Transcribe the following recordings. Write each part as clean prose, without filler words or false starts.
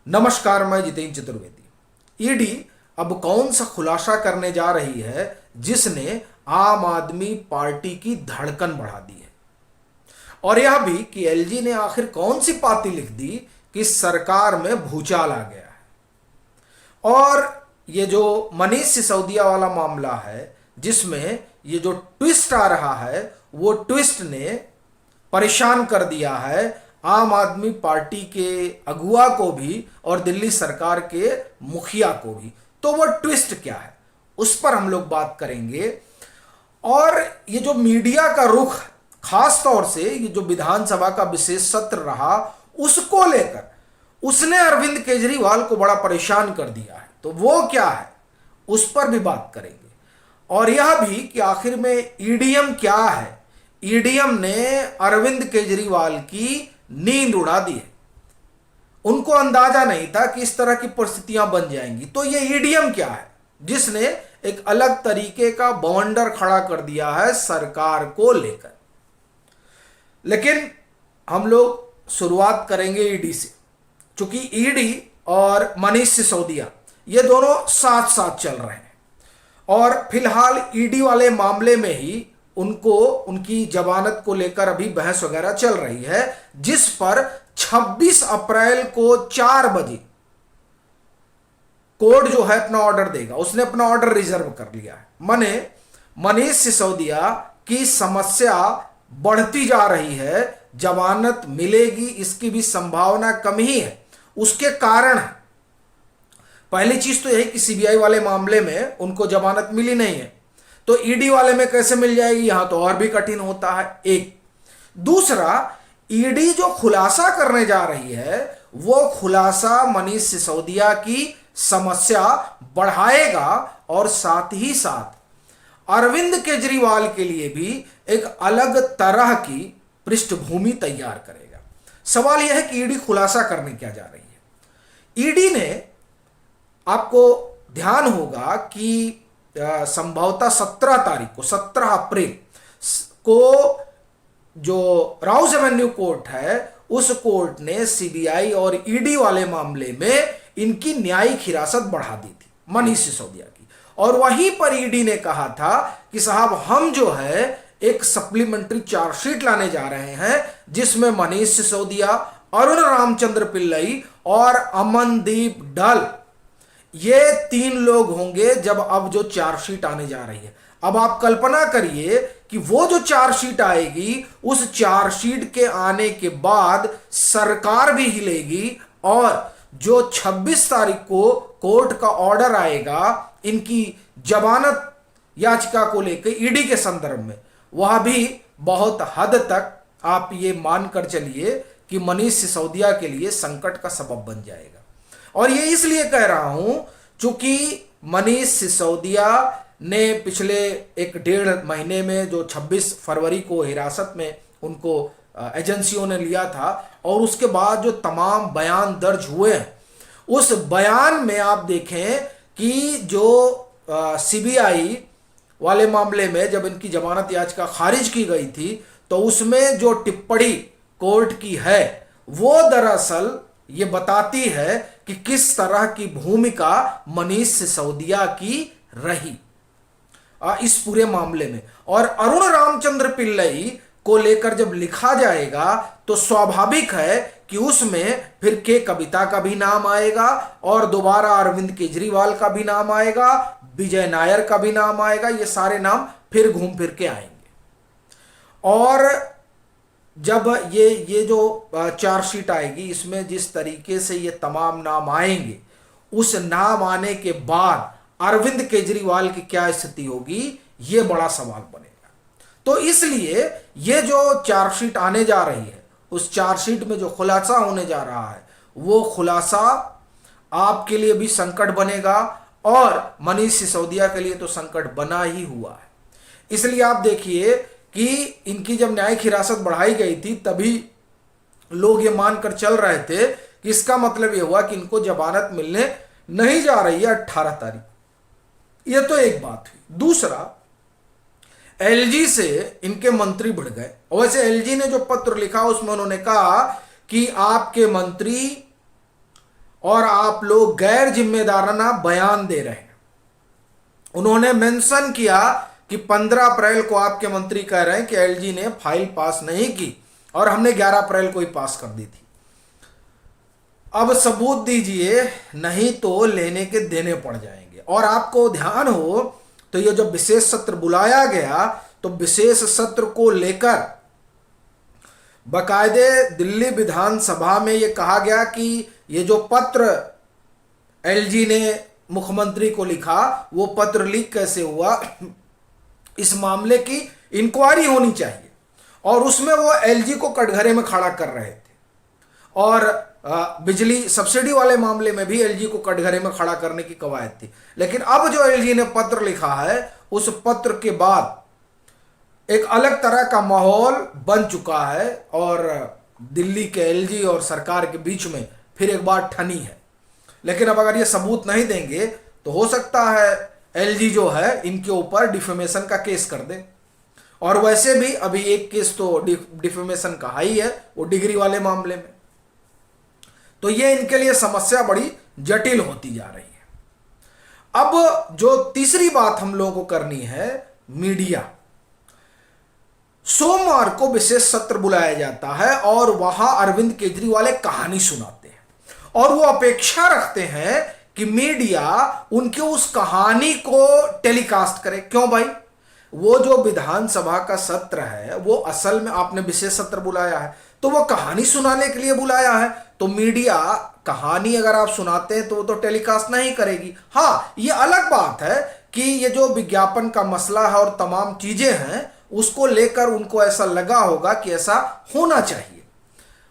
नमस्कार, मैं जितेंद्र चतुर्वेदी। ईडी अब कौन सा खुलासा करने जा रही है जिसने आम आदमी पार्टी की धड़कन बढ़ा दी है, और यह भी कि एलजी ने आखिर कौन सी पाती लिख दी कि सरकार में भूचाल आ गया है। और ये जो मनीष सिसोदिया वाला मामला है जिसमें ये जो ट्विस्ट आ रहा है, वो ट्विस्ट ने परेशान कर दिया है आम आदमी पार्टी के अगुआ को भी और दिल्ली सरकार के मुखिया को भी। तो वो ट्विस्ट क्या है उस पर हम लोग बात करेंगे। और ये जो मीडिया का रुख, खास तौर से ये जो विधानसभा का विशेष सत्र रहा, उसको लेकर उसने अरविंद केजरीवाल को बड़ा परेशान कर दिया है। तो वो क्या है उस पर भी बात करेंगे। और यह भी कि आखिर में ईडीएम क्या है। ईडीएम ने अरविंद केजरीवाल की नींद उड़ा दी है। उनको अंदाजा नहीं था कि इस तरह की परिस्थितियां बन जाएंगी। तो ये ईडीएम क्या है जिसने एक अलग तरीके का बवंडर खड़ा कर दिया है सरकार को लेकर। लेकिन हम लोग शुरुआत करेंगे ईडी से, क्योंकि ईडी और मनीष सिसोदिया ये दोनों साथ साथ चल रहे हैं। और फिलहाल ईडी वाले मामले में ही उनको उनकी जमानत को लेकर अभी बहस वगैरह चल रही है, जिस पर 26 अप्रैल को 4 बजे कोर्ट जो है अपना ऑर्डर देगा। उसने अपना ऑर्डर रिजर्व कर लिया है। माने मनीष सिसोदिया की समस्या बढ़ती जा रही है, जमानत मिलेगी इसकी भी संभावना कम ही है। उसके कारण पहली चीज तो यही कि सीबीआई वाले मामले में उनको जमानत मिली नहीं है, तो ईडी वाले में कैसे मिल जाएगी, यहां तो और भी कठिन होता है। एक दूसरा, ईडी जो खुलासा करने जा रही है वो खुलासा मनीष सिसोदिया की समस्या बढ़ाएगा और साथ ही साथ अरविंद केजरीवाल के लिए भी एक अलग तरह की पृष्ठभूमि तैयार करेगा। सवाल यह है कि ईडी खुलासा करने क्या जा रही है। ईडी ने, आपको ध्यान होगा कि संभवतः 17 तारीख को, 17 अप्रैल को जो राउज एवेन्यू कोर्ट है उस कोर्ट ने सीबीआई और ईडी वाले मामले में इनकी न्यायिक हिरासत बढ़ा दी थी मनीष सिसोदिया की। और वहीं पर ईडी ने कहा था कि साहब हम जो है एक सप्लीमेंट्री चार्जशीट लाने जा रहे हैं जिसमें मनीष सिसोदिया, अरुण रामचंद्र पिल्लई और अमनदीप डल, ये 3 लोग होंगे जब अब जो चार्जशीट आने जा रही है। अब आप कल्पना करिए कि वो जो चार्जशीट आएगी, उस चार्जशीट के आने के बाद सरकार भी हिलेगी, और जो 26 तारीख को कोर्ट का ऑर्डर आएगा इनकी जमानत याचिका को लेकर ईडी के संदर्भ में, वह भी बहुत हद तक आप ये मानकर चलिए कि मनीष सिसोदिया के लिए संकट का सबब बन जाएगा। और ये इसलिए कह रहा हूं क्योंकि मनीष सिसोदिया ने पिछले 1-1.5 महीने में जो 26 फरवरी को हिरासत में उनको एजेंसियों ने लिया था, और उसके बाद जो तमाम बयान दर्ज हुए हैं, उस बयान में आप देखें कि जो सीबीआई वाले मामले में जब इनकी जमानत याचिका खारिज की गई थी, तो उसमें जो टिप्पणी कोर्ट की है वो दरअसल ये बताती है कि किस तरह की भूमिका मनीष सिसोदिया की रही इस पूरे मामले में। और अरुण रामचंद्र पिल्लई को लेकर जब लिखा जाएगा तो स्वाभाविक है कि उसमें फिर के कविता का भी नाम आएगा, और दोबारा अरविंद केजरीवाल का भी नाम आएगा, विजय नायर का भी नाम आएगा। ये सारे नाम फिर घूम फिर के आएंगे। और जब ये जो चार्जशीट आएगी, इसमें जिस तरीके से ये तमाम नाम आएंगे, उस नाम आने के बाद अरविंद केजरीवाल की क्या स्थिति होगी, ये बड़ा सवाल बनेगा। तो इसलिए ये जो चार्जशीट आने जा रही है, उस चार्जशीट में जो खुलासा होने जा रहा है, वो खुलासा आपके लिए भी संकट बनेगा, और मनीष सिसोदिया के लिए तो संकट बना ही हुआ है। इसलिए आप देखिए कि इनकी जब न्यायिक हिरासत बढ़ाई गई थी, तभी लोग ये मानकर चल रहे थे कि इसका मतलब ये हुआ कि इनको जमानत मिलने नहीं जा रही है 18 तारीख। ये तो एक बात हुई। दूसरा, एलजी से इनके मंत्री बढ़ गए। वैसे एलजी ने जो पत्र लिखा उसमें उन्होंने कहा कि आपके मंत्री और आप लोग गैर जिम्मेदाराना बयान दे रहे हैं। उन्होंने मेंशन किया कि 15 अप्रैल को आपके मंत्री कह रहे हैं कि एलजी ने फाइल पास नहीं की और हमने 11 अप्रैल को ही पास कर दी थी। अब सबूत दीजिए, नहीं तो लेने के देने पड़ जाएंगे। और आपको ध्यान हो तो ये जब विशेष सत्र बुलाया गया तो विशेष सत्र को लेकर बाकायदे दिल्ली विधानसभा में ये कहा गया कि ये जो पत्र एलजी ने मुख्यमंत्री को लिखा वो पत्र लीक कैसे हुआ, इस मामले की इंक्वायरी होनी चाहिए। और उसमें वो एलजी को कटघरे में खड़ा कर रहे थे। और बिजली सब्सिडी वाले मामले में भी एलजी को कटघरे में खड़ा करने की कवायद थी। लेकिन अब जो एलजी ने पत्र लिखा है उस पत्र के बाद एक अलग तरह का माहौल बन चुका है और दिल्ली के एलजी और सरकार के बीच में फिर एक बार ठनी है। लेकिन अब अगर ये सबूत नहीं देंगे तो हो सकता है एलजी जो है इनके ऊपर डिफेमेशन का केस कर दे। और वैसे भी अभी एक केस तो डिफेमेशन का ही है, वो डिग्री वाले मामले में। तो ये इनके लिए समस्या बड़ी जटिल होती जा रही है। अब जो तीसरी बात हम लोगों को करनी है, मीडिया। सोमवार को विशेष सत्र बुलाया जाता है और वहां अरविंद केजरीवाल एक कहानी सुनाते हैं और वो अपेक्षा रखते हैं कि मीडिया उनके उस कहानी को टेलीकास्ट करे। क्यों भाई? वो जो विधानसभा का सत्र है वो असल में आपने विशेष सत्र बुलाया है तो वो कहानी सुनाने के लिए बुलाया है। तो मीडिया कहानी अगर आप सुनाते हैं तो वो तो टेलीकास्ट नहीं करेगी। हाँ, ये अलग बात है कि ये जो विज्ञापन का मसला है और तमाम चीजें हैं उसको लेकर उनको ऐसा लगा होगा कि ऐसा होना चाहिए।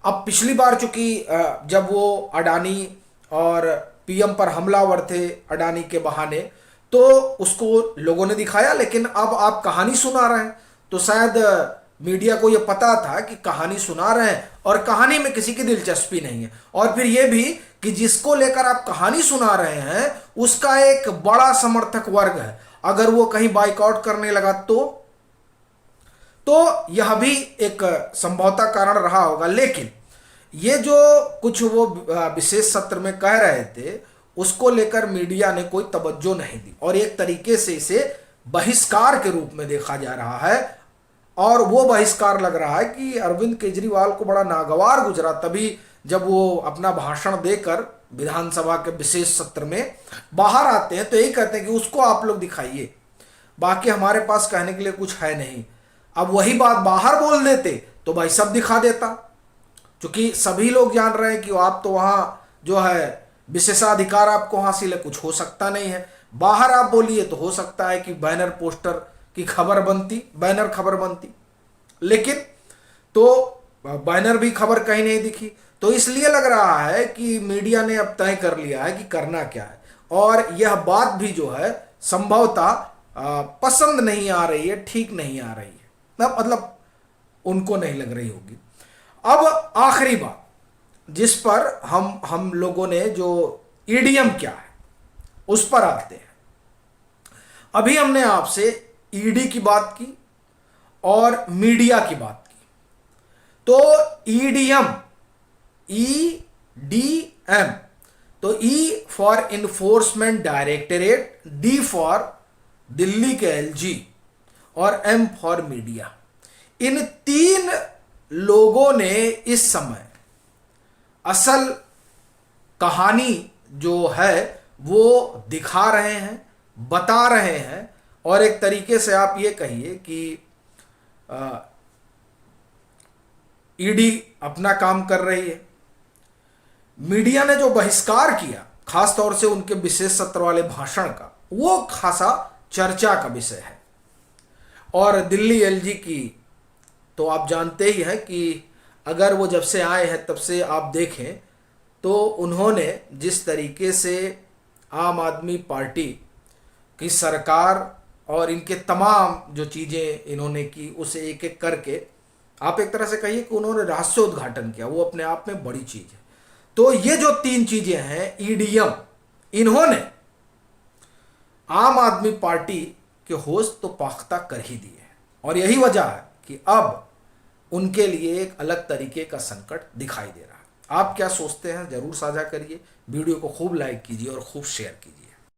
अब पिछली बार चूंकि जब वो अडानी और पीएम पर हमलावर थे अडानी के बहाने, तो उसको लोगों ने दिखाया। लेकिन अब आप कहानी सुना रहे हैं तो शायद मीडिया को ये पता था कि कहानी सुना रहे हैं और कहानी में किसी की दिलचस्पी नहीं है। और फिर ये भी कि जिसको लेकर आप कहानी सुना रहे हैं उसका एक बड़ा समर्थक वर्ग है, अगर वो कहीं बाइकआउट करने लगा तो यह भी एक संभवतः कारण रहा होगा। लेकिन ये जो कुछ वो विशेष सत्र में कह रहे थे उसको लेकर मीडिया ने कोई तवज्जो नहीं दी और एक तरीके से इसे बहिष्कार के रूप में देखा जा रहा है। और वो बहिष्कार लग रहा है कि अरविंद केजरीवाल को बड़ा नागवार गुजरा तभी जब वो अपना भाषण देकर विधानसभा के विशेष सत्र में बाहर आते हैं तो यही कहते हैं कि उसको आप लोग दिखाइए, बाकी हमारे पास कहने के लिए कुछ है नहीं। अब वही बात बाहर बोल देते तो भाई सब दिखा देता, क्योंकि सभी लोग जान रहे हैं कि आप तो वहाँ जो है विशेषाधिकार आपको हासिल है, कुछ हो सकता नहीं है। बाहर आप बोलिए तो हो सकता है कि बैनर पोस्टर की खबर बनती, बैनर खबर बनती, लेकिन तो बैनर भी खबर कहीं नहीं दिखी। तो इसलिए लग रहा है कि मीडिया ने अब तय कर लिया है कि करना क्या है और यह बात भी जो है संभवतः पसंद नहीं आ रही है, ठीक नहीं आ रही है, मतलब उनको नहीं लग रही होगी। अब आखिरी बात जिस पर हम लोगों ने जो ईडीएम क्या है उस पर आते हैं। अभी हमने आपसे ईडी की बात की और मीडिया की बात की। तो ईडीएम, ईडीएम, तो E for enforcement directorate, D for Delhi के एलजी और एम फॉर मीडिया। इन तीन लोगों ने इस समय असल कहानी जो है वो दिखा रहे हैं, बता रहे हैं और एक तरीके से आप ये कहिए कि ईडी अपना काम कर रही है। मीडिया ने जो बहिष्कार किया खास तौर से उनके विशेष सत्र वाले भाषण का, वो खासा चर्चा का विषय है। और दिल्ली एलजी की तो आप जानते ही हैं कि अगर वो जब से आए हैं तब से आप देखें तो उन्होंने जिस तरीके से आम आदमी पार्टी की सरकार और इनके तमाम जो चीज़ें इन्होंने की उसे एक एक करके आप एक तरह से कहिए कि उन्होंने रहस्योद्घाटन किया, वो अपने आप में बड़ी चीज़ है। तो ये जो तीन चीज़ें हैं ईडीएम, इन्होंने आम आदमी पार्टी के होश तो पाख्ता कर ही दिए हैं और यही वजह है कि अब उनके लिए एक अलग तरीके का संकट दिखाई दे रहा है। आप क्या सोचते हैं जरूर साझा करिए। वीडियो को खूब लाइक कीजिए और खूब शेयर कीजिए।